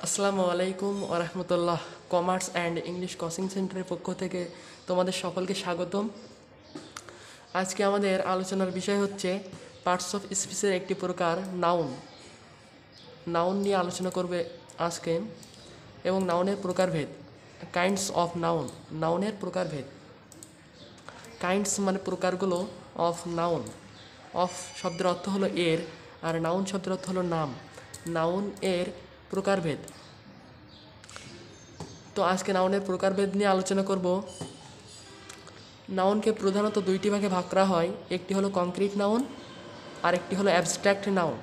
আসসালামু আলাইকুম ওরহমতুল্লাহ। কমার্স অ্যান্ড ইংলিশ কোচিং সেন্টারের পক্ষ থেকে তোমাদের সকলকে স্বাগতম। আজকে আমাদের আলোচনার বিষয় হচ্ছে পার্টস অফ স্পিচের একটি প্রকার নাউন। নাউন নিয়ে আলোচনা করবে আজকে, এবং নাউনের প্রকারভেদ। কাইন্ডস অফ নাউন, নাউনের প্রকারভেদ। কাইন্ডস মানে প্রকারগুলো, অফ নাউন, অফ শব্দের অর্থ হলো এর, আর নাউন শব্দের অর্থ হলো নাম। নাউন এর প্রকারভেদ। তো আজকে নাউনের প্রকারভেদ নিয়ে আলোচনা করব। নাউনকে প্রধানত দুইটি ভাগে ভাগ করা হয়, একটি হলো কংক্রিট নাউন আর একটি হলো অ্যাবস্ট্র্যাক্ট নাউন।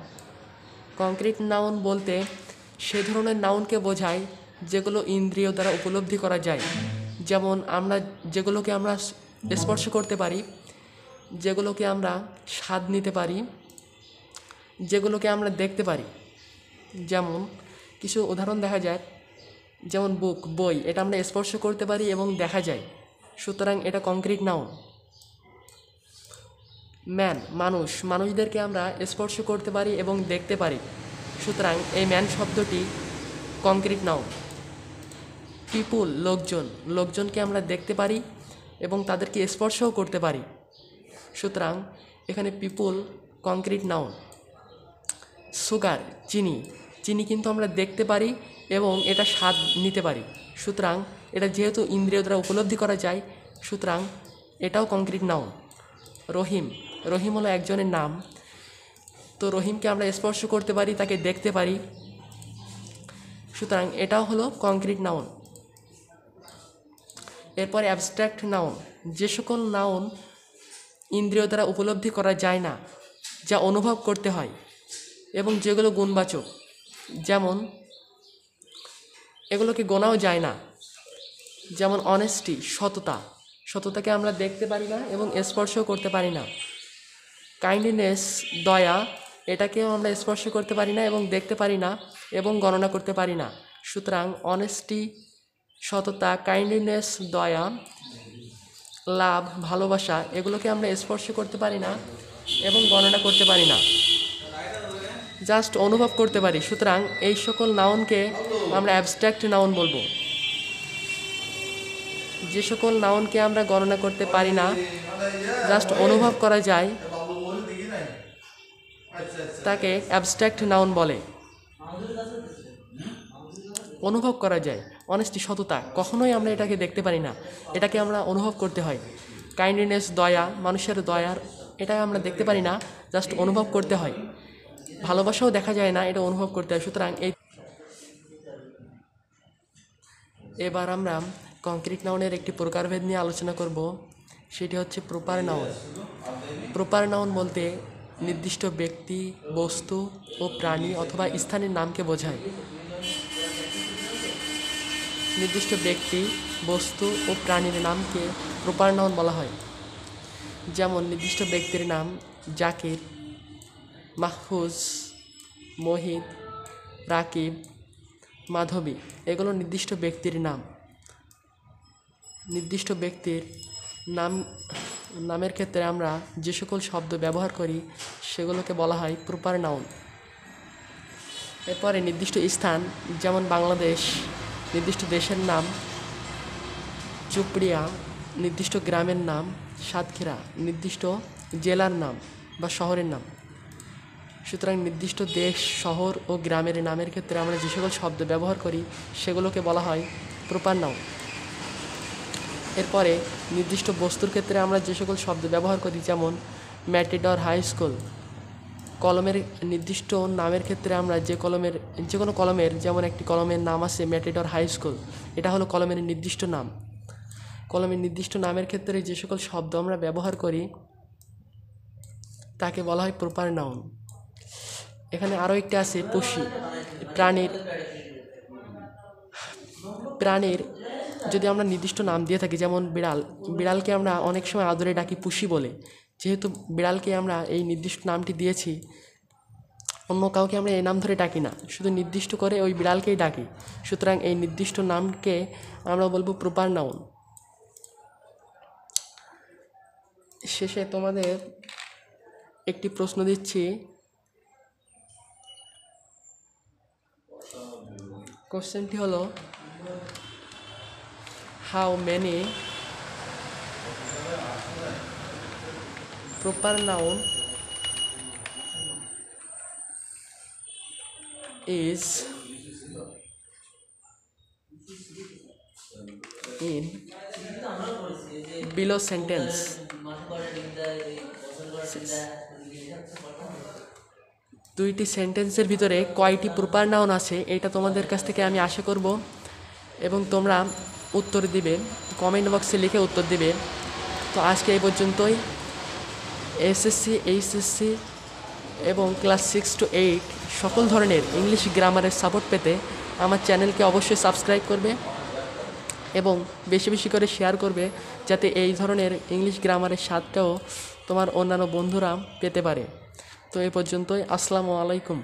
কংক্রিট নাউন বলতে সে ধরনের নাউনকে বোঝায় যেগুলো ইন্দ্রিয় দ্বারা উপলব্ধি করা যায়, যেমন যেগুলোকে আমরা স্পর্শ করতে পারি, যেগুলোকে আমরা স্বাদ নিতে পারি, যেগুলোকে আমরা দেখতে পারি। যেমন কিছু উদাহরণ দেখা যায়, যেমন বুক, বই, এটা আমরা স্পর্শ করতে পারি এবং দেখা যায়, সুতরাং এটা কংক্রিট নাউন। ম্যান, মানুষদেরকে আমরা স্পর্শ করতে পারি এবং দেখতে পারি, সুতরাং এই ম্যান শব্দটি কংক্রিট নাউন। পিপুল, লোকজনকে আমরা দেখতে পারি এবং তাদেরকে স্পর্শও করতে পারি, সুতরাং এখানে পিপুল কংক্রিট নাউন। সুগার, চিনি কিন্তু আমরা দেখতে পারি এবং এটা স্বাদ নিতে পারি, সুতরাং এটা যেহেতু ইন্দ্রিয় দ্বারা উপলব্ধি করা যায়, সুতরাং এটাও কংক্রিট নাউন। রহিম হলো একজনের নাম, তো রহিমকে আমরা স্পর্শ করতে পারি, তাকে দেখতে পারি, সুতরাং এটাও হলো কংক্রিট নাউন। এরপরে অ্যাবস্ট্র্যাক্ট নাউন, যে সকল নাউন ইন্দ্রিয় দ্বারা উপলব্ধি করা যায় না, যা অনুভব করতে হয় এবং যেগুলো গুণবাচক, যেমন এগুলোকে গোনাও যায় না, যেমন অনেস্টি, সততাকে আমরা দেখতে পারি না এবং স্পর্শও করতে পারি না। কাইন্ডনেস, দয়া, এটাকেও আমরা স্পর্শ করতে পারি না এবং দেখতে পারি না এবং গণনা করতে পারি না, সুতরাং অনেস্টি, সততা, কাইন্ডনেস, দয়া, লাভ, ভালোবাসা, এগুলোকে আমরা স্পর্শ করতে পারি না এবং গণনা করতে পারি না, জাস্ট অনুভব করতে পারি, সুতরাং এই সকল নাউনকে আমরা অ্যাবস্ট্র্যাক্ট নাউন বলবো। যে সকল নাউনকে আমরা গণনা করতে পারি না, জাস্ট অনুভব করা যায়, তাকে অ্যাবস্ট্র্যাক্ট নাউন বলে। অনুভব করা যায়, অনেস্টি, সততা, কখনোই আমরা এটাকে দেখতে পারি না, এটাকে আমরা অনুভব করতে হয়। কাইন্ডনেস, দয়া, মানুষের দয়ার, এটা আমরা দেখতে পারি না, জাস্ট অনুভব করতে হয়। ভালোবাসাও দেখা যায় না, এটা অনুভব করতে হয়, সুতরাং এবার আমরা কংক্রিট নাউনের একটি প্রকারভেদ নিয়ে আলোচনা করব, সেটি হচ্ছে প্রপার নাউন। প্রপার নাউন বলতে নির্দিষ্ট ব্যক্তি, বস্তু ও প্রাণী অথবা স্থানের নামকে বোঝায়। নির্দিষ্ট ব্যক্তি, বস্তু ও প্রাণীর নামকে প্রপার নাউন বলা হয়। যেমন নির্দিষ্ট ব্যক্তির নাম জাকির, মাহফুজ, মোহিত, রাকিব, মাধবী, এগুলো নির্দিষ্ট ব্যক্তির নাম। নির্দিষ্ট ব্যক্তির নামের ক্ষেত্রে আমরা যে সকল শব্দ ব্যবহার করি সেগুলোকে বলা হয় প্রপার নাউন। এরপরে নির্দিষ্ট স্থান, যেমন বাংলাদেশ, নির্দিষ্ট দেশের নাম চুপড়িয়া, নির্দিষ্ট গ্রামের নাম সাতক্ষীরা, নির্দিষ্ট জেলার নাম বা শহরের নাম। সুতরাং নির্দিষ্ট দেশ, শহর ও গ্রামের নামের ক্ষেত্রে আমরা যে সকল শব্দ ব্যবহার করি সেগুলোকে বলা হয় প্রপার নাউন। এরপরে নির্দিষ্ট বস্তুর ক্ষেত্রে আমরা যে সকল শব্দ ব্যবহার করি, যেমন ম্যাটিডর হাই স্কুল। কলমের নির্দিষ্ট নামের ক্ষেত্রে আমরা যে কোনো কলমের, যেমন একটি কলমের নাম আছে ম্যাটিডর হাই স্কুল, এটা হলো কলমের নির্দিষ্ট নাম। কলমের নির্দিষ্ট নামের ক্ষেত্রে যে সকল শব্দ আমরা ব্যবহার করি তাকে বলা হয় প্রপার নাউন। এখানে আরও একটি আছে পশু, প্রাণীর যদি আমরা নির্দিষ্ট নাম দিয়ে থাকি, যেমন বিড়ালকে আমরা অনেক সময় আদরে ডাকি পুষি বলে, যেহেতু বিড়ালকে আমরা এই নির্দিষ্ট নামটি দিয়েছি, অন্য কাউকে আমরা এই নাম ধরে ডাকি না, শুধু নির্দিষ্ট করে ওই বিড়ালকেই ডাকি, সুতরাং এই নির্দিষ্ট নামকে আমরা বলবো প্রপার নাউন। শেষে তোমাদের একটি প্রশ্ন দিচ্ছি, কোশ্চেনটি হলো how many proper noun is in below sentence. দুইটি সেন্টেন্সের ভিতরে কয়টি প্রপার নাউন আছে এটা তোমাদের কাছ থেকে আমি আশা করব এবং তোমরা উত্তর দিবে, কমেন্ট বক্সে লিখে উত্তর দিবে। তো আজকে এই পর্যন্তই। এসএসসি, এইচএসসি এবং ক্লাস 6 to 8 সকল ধরনের ইংলিশ গ্রামারের সাপোর্ট পেতে আমার চ্যানেলকে অবশ্যই সাবস্ক্রাইব করবে এবং বেশি বেশি করে শেয়ার করবে, যাতে এই ধরনের ইংলিশ গ্রামারের স্বাদটাও তোমার অন্যান্য বন্ধুরা পেতে পারে। তো এই পর্যন্তই। আসসালামু আলাইকুম।